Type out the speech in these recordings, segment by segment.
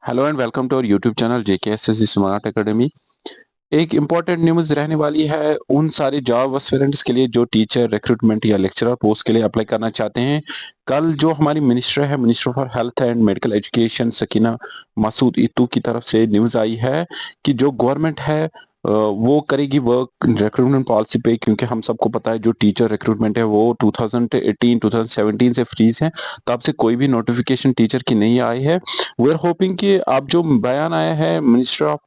Hello and welcome to our YouTube channel JKSSC smart academy. एक important news रहने वाली है उन सारे जॉब एस्पिरेंट्स के लिए जो टीचर रिक्रूटमेंट या लेक्चरर पोस्ट के लिए अप्लाई करना चाहते हैं। कल जो हमारी मिनिस्टर है, minister for health and medical education Sakina Masood Itoo की तरफ से न्यूज़ आई है कि जो गवर्नमेंट है वो करेगी वर्क रिक्रूटमेंट पॉलिसी पे, क्योंकि हम सबको पता है जो टीचर रिक्रूटमेंट है वो 2018-2017 से फ्रीज है। तब से कोई भी नोटिफिकेशन टीचर की नहीं आई है। वी आर होपिंग कि अब जो बयान आया है minister of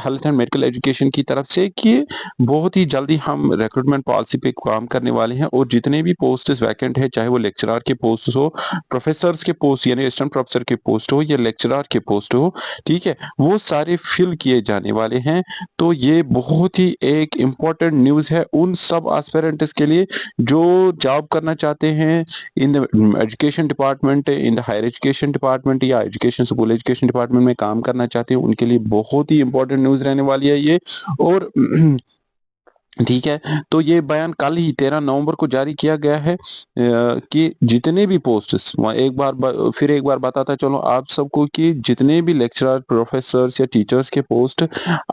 health and medical education की तरफ से कि बहुत ही जल्दी हम रिक्रूटमेंट पॉलिसी पे काम करने वाले हैं और जितने भी पोस्ट वैकेंट है, चाहे वो लेक्चरर के पोस्ट हो, प्रोफेसर के पोस्ट यानी असिस्टेंट प्रोफेसर के पोस्ट हो या लेक्चरर के पोस्ट हो, ठीक है, वो सारे फिल किए जाने वाले हैं। तो ये बहुत ही एक इम्पोर्टेंट न्यूज़ है उन सब एस्पिरेंट्स के लिए जो जॉब करना चाहते हैं in the education department, in the higher education department या एजुकेशन स्कूल एजुकेशन डिपार्टमेंट में काम करना चाहते हैं। उनके लिए बहुत ही इंपॉर्टेंट न्यूज़ रहने वाली है ये। और ठीक है, तो ये बयान कल ही 13 नवंबर को जारी किया गया है कि जितने भी पोस्ट्स, फिर एक बार बताता चलो आप सबको कि जितने भी लेक्चरर, प्रोफेसर्स या टीचर्स के पोस्ट,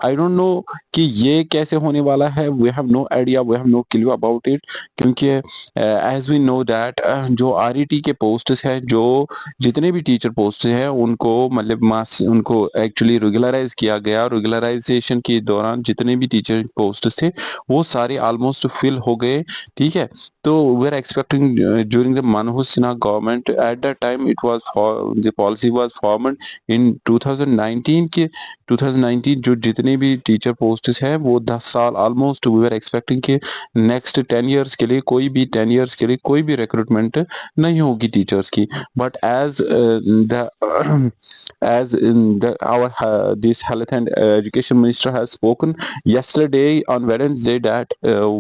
आई डोंट नो कि ये कैसे होने वाला है। We have no idea, we have no clue about it, क्योंकि एज वी नो दैट जो आरईटी के पोस्ट्स है, जो जितने भी टीचर पोस्ट हैं उनको मतलब मास उनको एक्चुअली रेगुलराइज किया गया। रेगुलराइजेशन के दौरान जितने भी टीचर पोस्ट थे वो सारे ऑलमोस्ट फिल हो गए। ठीक है, तो we are expecting during the Manohar Sinha government at that time it was the policy was formed in 2019 के 2019 जो जितने भी टीचर पोस्ट्स है वो 10 साल ऑलमोस्ट वी आर एक्सपेक्टिंग कि नेक्स्ट 10 इयर्स के लिए कोई भी 10 इयर्स के लिए कोई भी रिक्रूटमेंट नहीं होगी टीचर्स की। But as the as in our this health and education minister has spoken yesterday on Wednesday that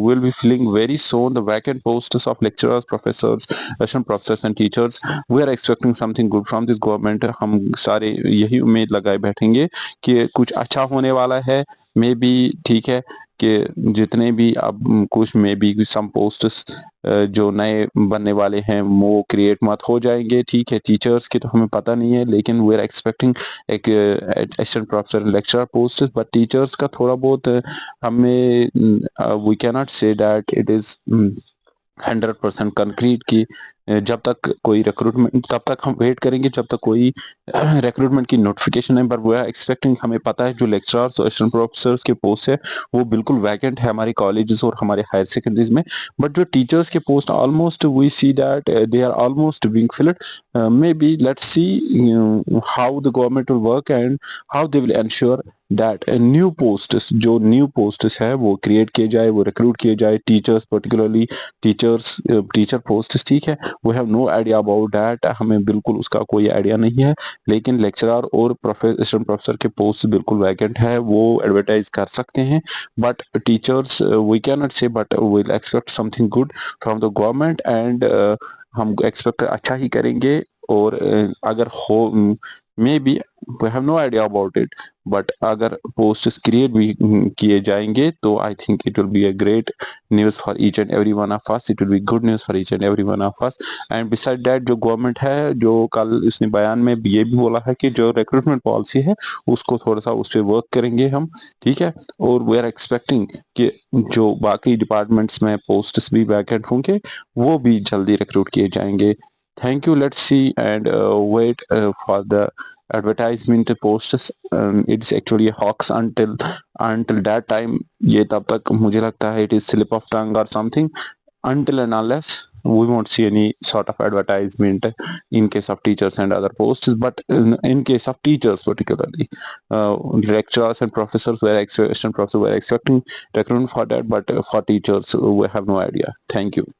we'll be filling very soon the vacant posts of lecturers, professors, assistant professors and teachers. We are expecting something good from this government. हम सारे यही उम्मीद लगाए बैठेंगे कि कुछ अच्छा होने वाला है। मे बी, ठीक है, कि जितने भी अब कुछ मे बी सम पोस्ट्स जो नए बनने वाले हैं वो क्रिएट मत हो जाएंगे। ठीक है, टीचर्स के तो हमें पता नहीं है, लेकिन वी आर एक्सपेक्टिंग एक assistant professor lecturer post, but teachers का थोड़ा बहुत हमें we can not say that it is 100% concrete की जब तक कोई रिक्रूटमेंट, तब तक हम वेट करेंगे जब तक कोई रिक्रूटमेंट की नोटिफिकेशन है। पर वो एक्सपेक्टिंग, हमें पता है जो लेक्चरर्स और असिस्टेंट प्रोफेसर्स के पोस्ट है वो बिल्कुल वैकेंट है हमारे कॉलेजेस और हमारे हायर सेकेंडरीज में। बट जो टीचर्स के post almost we see that they are almost being filled. May be let's see how the government will work and how they will ensure that new posts, जो new posts है वो create किए जाए, वो recruit किए जाए। Teachers particularly teacher post, ठीक है, we have no idea about that, हमें बिल्कुल उसका कोई आइडिया नहीं है। लेकिन लेक्चरर और असिस्टेंट प्रोफेसर के पोस्ट बिल्कुल वैकेंट है, वो एडवर्टाइज कर सकते हैं। But teachers we can not say, but will expect something good from the government and हम एक्सपेक्ट अच्छा ही करेंगे। और अगर हो, may be, we have no idea about it, but अगर पोस्ट्स क्रिएट भी किए जाएंगे तो I think it will be a great news for each and every one of us, it will be good news for each and every one of us. And beside that जो government है, जो कल इसने बयान में ये भी बोला है कि जो रिक्रूटमेंट पॉलिसी है उसको थोड़ा सा उस पर वर्क करेंगे हम। ठीक है, और वी आर एक्सपेक्टिंग कि जो बाकी डिपार्टमेंट्स में पोस्ट्स भी वैकेंट होंगे वो भी जल्दी रिक्रूट किए जाएंगे। Thank you. Let's see and wait for the advertisement posts. It's actually a hoax until that time. ये तब तक मुझे लगता है it is slip of tongue or something. Until and unless we won't see any sort of advertisement in case of teachers and other posts. But in case of teachers particularly, lecturers and professors assistant professors were expecting recruitment for that, but for teachers we have no idea. Thank you.